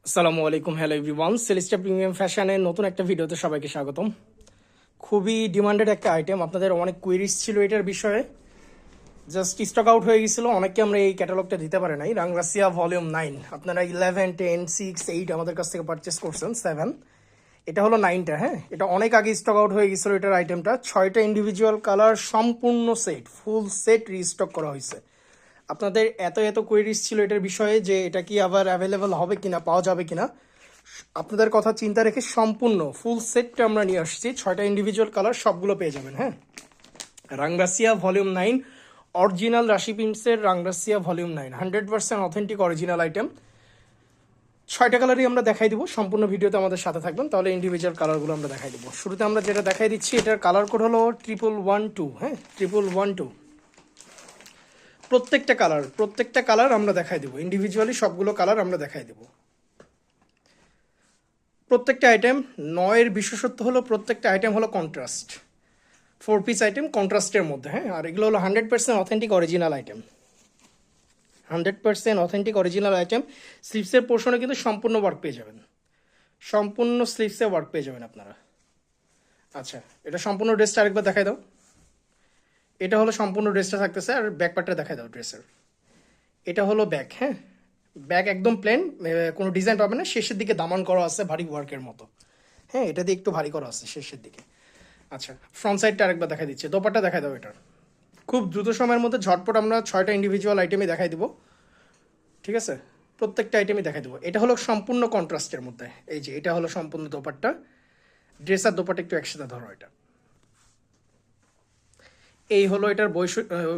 আসসালামু আলাইকুম, hello everyone. সেলিস্টা premium ফ্যাশনের নতুন একটা ভিডিওতে সবাইকে স্বাগতম। খুবই ডিমান্ডেড একটা আইটেম, আপনাদের অনেক কুইরিজ ছিল এটার বিষয়ে। জাস্ট স্টক আউট হয়ে গেছিলো, অনেককে আমরা এই ক্যাটালগটা দিতে পারি নাই। রাংরাসিয়া ভলিউম 9 আপনারা 11, 10, 6, 8 আমাদের কাছ থেকে পারচেস করছেন। 7 এটা হলো 9টা। হ্যাঁ, এটা অনেক আগে স্টক আউট হয়ে গেছিলো এটার আইটেমটা। 6টা ইন্ডিভিজুয়াল কালার, সম্পূর্ণ সেট, ফুল সেট রিস্টক করা হয়েছে। আপনাদের এত এত কোয়েরিজ ছিল এটার বিষয়ে যে এটা কি আবার অ্যাভেলেবল হবে কিনা, পাওয়া যাবে কিনা, আপনাদের কথা চিন্তা রেখে সম্পূর্ণ ফুল সেটটা আমরা নিয়ে আসছি। 6টা ইন্ডিভিজুয়াল কালার, সবগুলো পেয়ে যাবেন। হ্যাঁ, রাংরাসিয়া ভলিউম 9, অরিজিনাল রাশি প্রিন্টসের Rangrasiya volume 9, 100% authentic original item. 6টা কালারই আমরা দেখাই দিব। সম্পূর্ণ ভিডিওতে আমাদের সাথে থাকবেন, তাহলে ইন্ডিভিজুয়াল কালারগুলো আমরা দেখাই দিব। শুরুতে আমরা যেটা দেখাই দিচ্ছি, এটার কালার কোড হলো 1112। হ্যাঁ, 1112। প্রত্যেকটা কালার আমরা দেখাই দেবো ইন্ডিভিজুয়ালি, সবগুলো কালার আমরা দেখাই দেবো। প্রত্যেকটা আইটেম 9-এর বিশেষত্ব হলো প্রত্যেকটা আইটেম হলো কন্ট্রাস্ট, 4 পিস আইটেম কন্ট্রাস্টের মধ্যে। হ্যাঁ, আর এগুলো হলো 100% authentic original item, 100% authentic original item. স্লিভসের পোর্শনে কিন্তু সম্পূর্ণ ওয়ার্ক পেয়ে যাবেন, সম্পূর্ণ স্লিভসে ওয়ার্ক পেয়ে যাবেন আপনারা। আচ্ছা, এটা সম্পূর্ণ ড্রেসটা আরেকবার দেখাই দাও। এটা হলো সম্পূর্ণ ড্রেসটা থাকতেছে, আর ব্যাক পার্টটা দেখাই দাও ড্রেসের। এটা হলো ব্যাক। হ্যাঁ, ব্যাক একদম প্লেন, কোনো ডিজাইন পাবে না। শেষের দিকে দামান করা আছে ভারী ওয়ার্কের মতো। হ্যাঁ, এটা দিয়ে একটু ভারী করা আছে শেষের দিকে। আচ্ছা, ফ্রন্ট সাইডটা আরেকবার দেখাই দিচ্ছে, দোপাট্টা দেখাই দাও এটার। খুব দ্রুত সময়ের মধ্যে ঝটপট আমরা 6টা ইন্ডিভিজুয়াল আইটেমই দেখাই দিব। ঠিক আছে, প্রত্যেকটা আইটেমই দেখাই দেবো। এটা হলো সম্পূর্ণ কন্ট্রাস্টের মধ্যে। এই যে এটা হলো সম্পূর্ণ দোপাট্টা, ড্রেস আর দোপাট্টা একটু একসাথে ধরো। এটা এই হলো এটার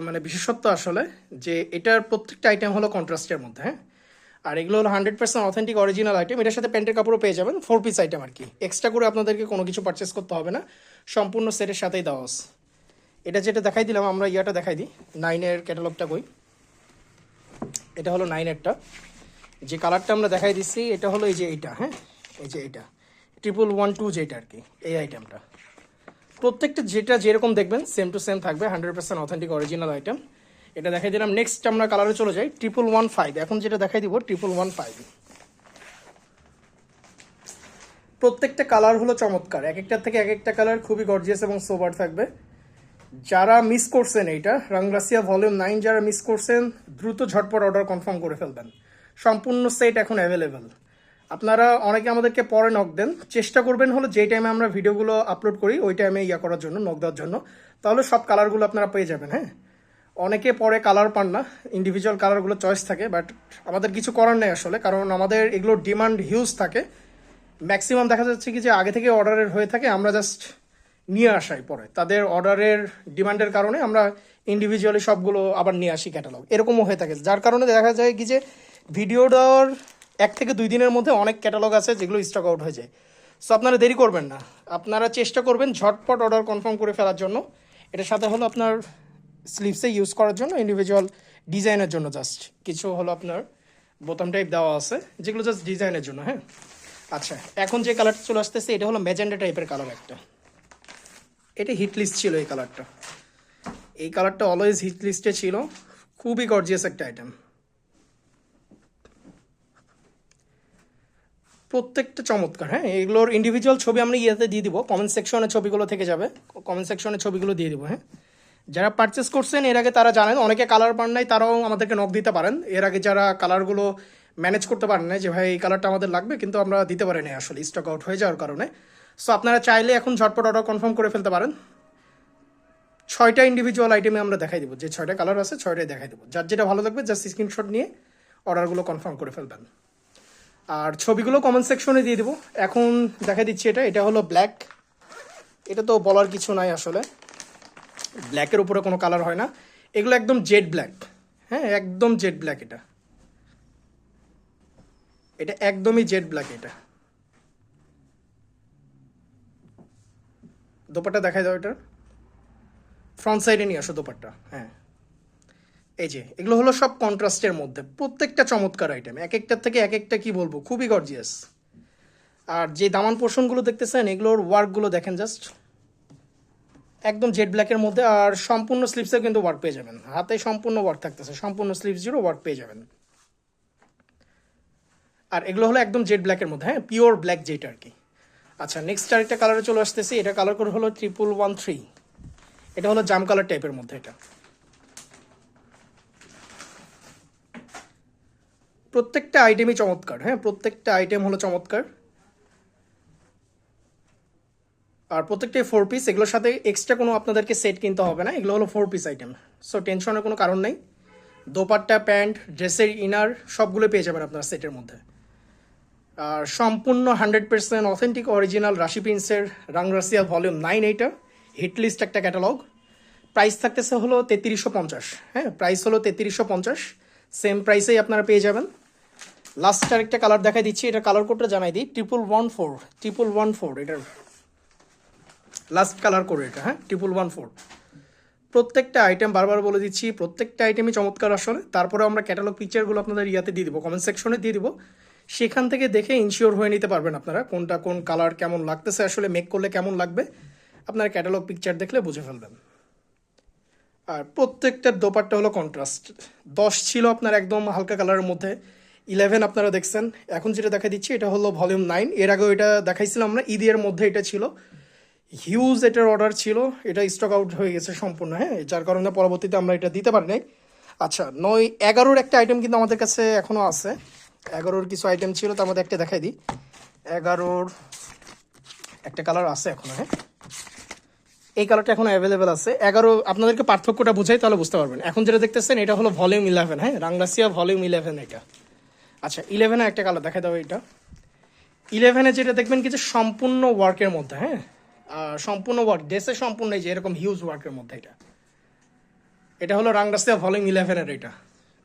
মানে বিশেষত্ব আসলে, যে এটার প্রত্যেকটা আইটেম হলো কন্ট্রাস্টের মধ্যে। হ্যাঁ, আর এগুলো হলো 100% অথেন্টিক অরিজিনাল আইটেম। এটার সাথে প্যান্টের কাপড়ও পেয়ে যাবেন, 4 পিস আইটেম আর কি। এক্সট্রা করে আপনাদেরকে কোনো কিছু পারচেস করতে হবে না, সম্পূর্ণ সেটের সাথেই দেওয়া আছে। এটা যেটা দেখাই দিলাম, আমরা ইয়াটা দেখাই দিই, 9-এর ক্যাটালগটা কই। এটা হলো 9-এরটা, যে কালারটা আমরা দেখাই দিচ্ছি এটা হলো এই যে এইটা। হ্যাঁ, এই যে এইটা 1112, যেটা আর কি, এই আইটেমটা। প্রত্যেকটা যেটা যেরকম দেখবেন সেম টু সেম থাকবে, 100% অথেন্টিক অরিজিনাল আইটেম। এটা দেখাই দিলাম। নেক্সট আমরা কালারে চলে যাই, 1115। এখন যেটা দেখাই দিব 1115। প্রত্যেকটা কালার হলো চমৎকার, এক একটার থেকে এক একটা কালার খুবই গর্জিয়াস এবং সোবার থাকবে। যারা মিস করছেন এইটা রাংরাসিয়া ভলিউম 9, যারা মিস করছেন দ্রুত ঝটপট অর্ডার কনফার্ম করে ফেলবেন। সম্পূর্ণ সেট এখন অ্যাভেলেবেল। আপনারা অনেকে আমাদেরকে পরে নক দেন, চেষ্টা করবেন হলো যেই টাইমে আমরা ভিডিওগুলো আপলোড করি ওই টাইমে করার জন্য, নক দেওয়ার জন্য, তাহলে সব কালারগুলো আপনারা পেয়ে যাবেন। হ্যাঁ, অনেকে পরে কালার পান না, ইন্ডিভিজুয়াল কালারগুলো চয়েস থাকে, বাট আমাদের কিছু করার নেই আসলে, কারণ আমাদের এগুলোর ডিমান্ড হিউজ থাকে। ম্যাক্সিমাম দেখা যাচ্ছে কি যে আগে থেকে অর্ডারের হয়ে থাকে, আমরা জাস্ট নিয়ে আসাই পরে তাদের অর্ডারের ডিমান্ডের কারণে আমরা ইন্ডিভিজুয়ালি সবগুলো আবার নিয়ে আসি ক্যাটালগ, এরকমও হয়ে থাকে। যার কারণে দেখা যায় কি যে ভিডিওটার 1 থেকে 2 দিনের মধ্যে অনেক ক্যাটালগ আছে যেগুলো স্টক আউট হয়ে যায়। সো আপনারা দেরি করবেন না, আপনারা চেষ্টা করবেন ঝটপট অর্ডার কনফার্ম করে ফেলার জন্য। এটার সাথে হলো আপনার স্লিভসে ইউজ করার জন্য ইন্ডিভিজুয়াল ডিজাইনের জন্য জাস্ট কিছু হলো আপনার বোতাম টাইপ দেওয়া আছে, যেগুলো জাস্ট ডিজাইনের জন্য। হ্যাঁ, আচ্ছা, এখন যে কালারটা চলে আসতেছে এটা হলো ম্যাজেন্ডা টাইপের কালার একটা। এটা হিট লিস্ট ছিল এই কালারটা, এই কালারটা অলওয়েজ হিট লিস্টে ছিল। খুবই গর্জিয়াস একটা আইটেম। প্রত্যেকটা চমৎকার। হ্যাঁ, এগুলোর ইন্ডিভিজুয়াল ছবি আমরা ইয়েতে দিয়ে দিব, কমেন্ট সেকশনে ছবিগুলো থেকে যাবে, কমেন্ট সেকশনে ছবিগুলো দিয়ে দিব। হ্যাঁ, যারা পারচেস করছেন এর আগে তারা জানেন, অনেকে কালার পান নাই তারাও আমাদেরকে নক দিতে পারেন। এর আগে যারা কালারগুলো ম্যানেজ করতে পারেন না, যে ভাই এই কালারটা আমাদের লাগবে, কিন্তু আমরা দিতে পারি না আসলে স্টক আউট হয়ে যাওয়ার কারণে। সো আপনারা চাইলে এখন ঝটপট অর্ডার কনফার্ম করে ফেলতে পারেন। 6টা ইন্ডিভিজুয়াল আইটেমে আমরা দেখাই দেবো, যে 6টা কালার আছে 6টাই দেখাই দেবো। যার যেটা ভালো লাগবে জাস্ট স্ক্রিনশট নিয়ে অর্ডারগুলো কনফার্ম করে ফেলবেন, আর ছবিগুলো কমেন্ট সেকশনে দিয়ে দেবো। এখন দেখাই দিচ্ছি এটা, এটা হলো ব্ল্যাক। এটা তো বলার কিছু নাই আসলে, ব্ল্যাকের উপরে কোনো কালার হয় না, এগুলো একদম জেড ব্ল্যাক। হ্যাঁ, একদম জেড ব্ল্যাক। এটা এটা একদমই জেড ব্ল্যাক। এটা দোপাট্টা দেখাই দাও, এটা ফ্রন্ট সাইডে নিয়ে আসো দোপাট্টা। হ্যাঁ, এই যে এগুলো হলো সব কন্ট্রাস্টের মধ্যে, প্রত্যেকটা চমৎকার আইটেম, এক একটার থেকে এক একটা কি বলবো, খুবই গর্জিয়াস। আর যে দামান পোর্শনগুলো দেখতেছেন এগুলোর ওয়ার্কগুলো দেখেন জাস্ট, একদম জেড ব্ল্যাকের মধ্যে। আর সম্পূর্ণ স্লিভসে কিন্তু ওয়ার্ক পেয়ে যাবেন, হাতে সম্পূর্ণ ওয়ার্ক থাকতেছে, সম্পূর্ণ স্লিভস জুড়ে ওয়ার্ক পেয়ে যাবেন। আর এগুলো হলো একদম জেড ব্ল্যাকের মধ্যে, হ্যাঁ, পিওর ব্ল্যাক যেটা আর কি। আচ্ছা, নেক্সট আরেকটা কালারে চলে আসতেছি। এটা কালার কোড হলো 1113। এটা হলো জাম কালার টাইপের মধ্যে। এটা প্রত্যেকটা আইটেমই চমৎকার, হ্যাঁ, প্রত্যেকটা আইটেম হলো চমৎকার। আর প্রত্যেকটাই 4 পিস, এগুলোর সাথে এক্সট্রা কোনো আপনাদেরকে সেট কিনতে হবে না, এগুলো হলো 4 পিস আইটেম। সো টেনশনের কোনো কারণ নেই। দোপাট্টা, প্যান্ট, ড্রেসের ইনার সবগুলো পেয়ে যাবেন আপনারা সেটের মধ্যে। আর সম্পূর্ণ 100% অথেন্টিক অরিজিনাল রাশি প্রিন্সের রাংরাসিয়া ভলিউম 9 এইটা হিটলিস্ট একটা ক্যাটালগ। প্রাইস থাকতেছে হলো 3350, হ্যাঁ, প্রাইস হলো 3350। সেম প্রাইসেই আপনারা পেয়ে যাবেন। লাস্ট আরেকটা কালার দেখাই দিচ্ছি, এটা কালার কোডটা জানাই দিই, 1114 এটার লাস্ট কালার করে এটা, হ্যাঁ, 1114। প্রত্যেকটা আইটেম বারবার বলে দিচ্ছি, প্রত্যেকটা আইটেমই চমৎকার আসলে। তারপরে আমরা ক্যাটালগ পিকচারগুলো আপনাদের ইয়াতে দিয়ে দিব, কমেন্ট সেকশনে দিয়ে দিব, সেখান থেকে দেখে ইনশিওর হয়ে নিতে পারবেন আপনারা কোনটা কোন কালার কেমন লাগতেছে, আসলে মেক করলে কেমন লাগবে আপনারা ক্যাটালগ পিকচার দেখলে বুঝে ফেলবেন। আর প্রত্যেকটার দোপাট্টা হলো কন্ট্রাস্ট। 10 ছিল আপনার একদম হালকা কালারের মধ্যে, 11 আপনারা দেখছেন। এখন যেটা দেখা দিচ্ছি এটা হলো ভলিউম 9। এর আগেও এটা দেখাইছিলাম আমরা, ঈদের মধ্যে এটা ছিল হিউজ, এটার অর্ডার ছিল, এটা স্টক আউট হয়ে গেছে সম্পূর্ণ, হ্যাঁ, যার কারণে পরবর্তীতে আমরা এটা দিতে পারি নাই। আচ্ছা, 11 একটা আইটেম কিন্তু আমাদের কাছে এখনও আছে। 11 কিছু আইটেম ছিল, তার মধ্যে একটা দেখাই দিই। 11 একটা কালার আছে এখনো, হ্যাঁ, এই কালারটা এখন অ্যাভেলেবেল আছে। 11 আপনাদেরকে পার্থক্যটা বুঝাই তাহলে বুঝতে পারবেন। এখন যেটা দেখতেছেন এটা হলো ভলিউম 11, হ্যাঁ, রাংরাসিয়া ভলিউম 11 এটা। আচ্ছা, 11 একটা কালার দেখা দাও। এটা 11 যেটা দেখবেন কি যে সম্পূর্ণ ওয়ার্কের মধ্যে, হ্যাঁ, সম্পূর্ণ ওয়ার্ক, ড্রেসে সম্পূর্ণ এই যে এরকম হিউজ ওয়ার্কের মধ্যে। এটা হলো রাংরাসিয়া ভলিউম 11 এটা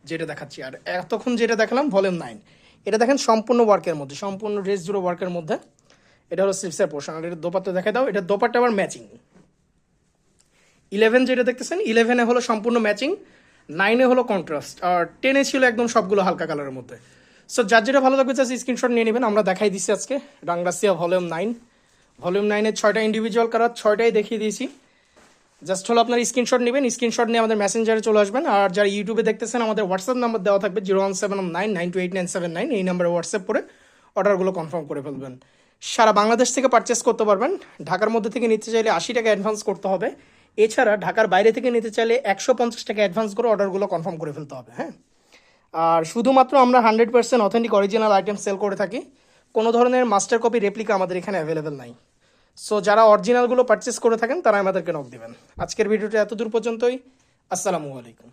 যেটা দেখাচ্ছি। আর এতক্ষণ যেটা দেখালাম ভলিউম 9, এটা দেখেন সম্পূর্ণ ওয়ার্কের মধ্যে, সম্পূর্ণ ড্রেস জুড়ে ওয়ার্কের মধ্যে। এটা হলো স্লিভসের পোর্শন। আর এটা দোপাট্টা দেখা দাও, এটা দোপাট্টা আবার ম্যাচিং। 11 যেটা দেখতেছেন 11 হলো সম্পূর্ণ ম্যাচিং, 9 হলো কন্ট্রাস্ট, আর 10 ছিল একদম সবগুলো হালকা কালারের মধ্যে। সো যার যেটা ভালো লাগবে জাস্ট স্ক্রিনশট নিয়ে নেবেন। আমরা দেখাই দিচ্ছি আজকে রাংরাসিয়া ভলিউম 9। ভলিউম 9-এর 6টা ইন্ডিভিজুয়াল কালার, 6টাই দেখিয়ে দিয়েছি। জাস্ট হলো আপনার স্ক্রিনশট নেবেন, স্ক্রিনশট নিয়ে আমাদের মেসেঞ্জারে চলে আসবেন। আর যারা ইউটিউবে দেখতেছেন আমাদের হোয়াটসঅ্যাপ নাম্বার দেওয়া থাকবে 01799928979, এই নাম্বারে হোয়াটসঅ্যাপ করে অর্ডারগুলো কনফার্ম করে ফেলবেন। সারা বাংলাদেশ থেকে পারচেস করতে পারবেন। ঢাকার মধ্যে থেকে নিতে চাইলে 80 টাকা অ্যাডভান্স করতে হবে। এছাড়া ঢাকার বাইরে থেকে নিতে চাইলে 150 টাকা অ্যাডভান্স করে অর্ডারগুলো কনফার্ম করে ফেলতে হবে, হ্যাঁ। আর শুধুমাত্র আমরা 100% অথেন্টিক অরিজিনাল আইটেম সেল করে থাকি, কোনো ধরনের মাস্টার কপি রেপ্লিকা আমাদের এখানে অ্যাভেলেবেল নাই। সো যারা অরিজিনালগুলো পারচেস করে থাকেন তারা আমাদেরকে নক দিবেন। আজকের ভিডিওটা এত দূর পর্যন্তই। আসসালামু আলাইকুম।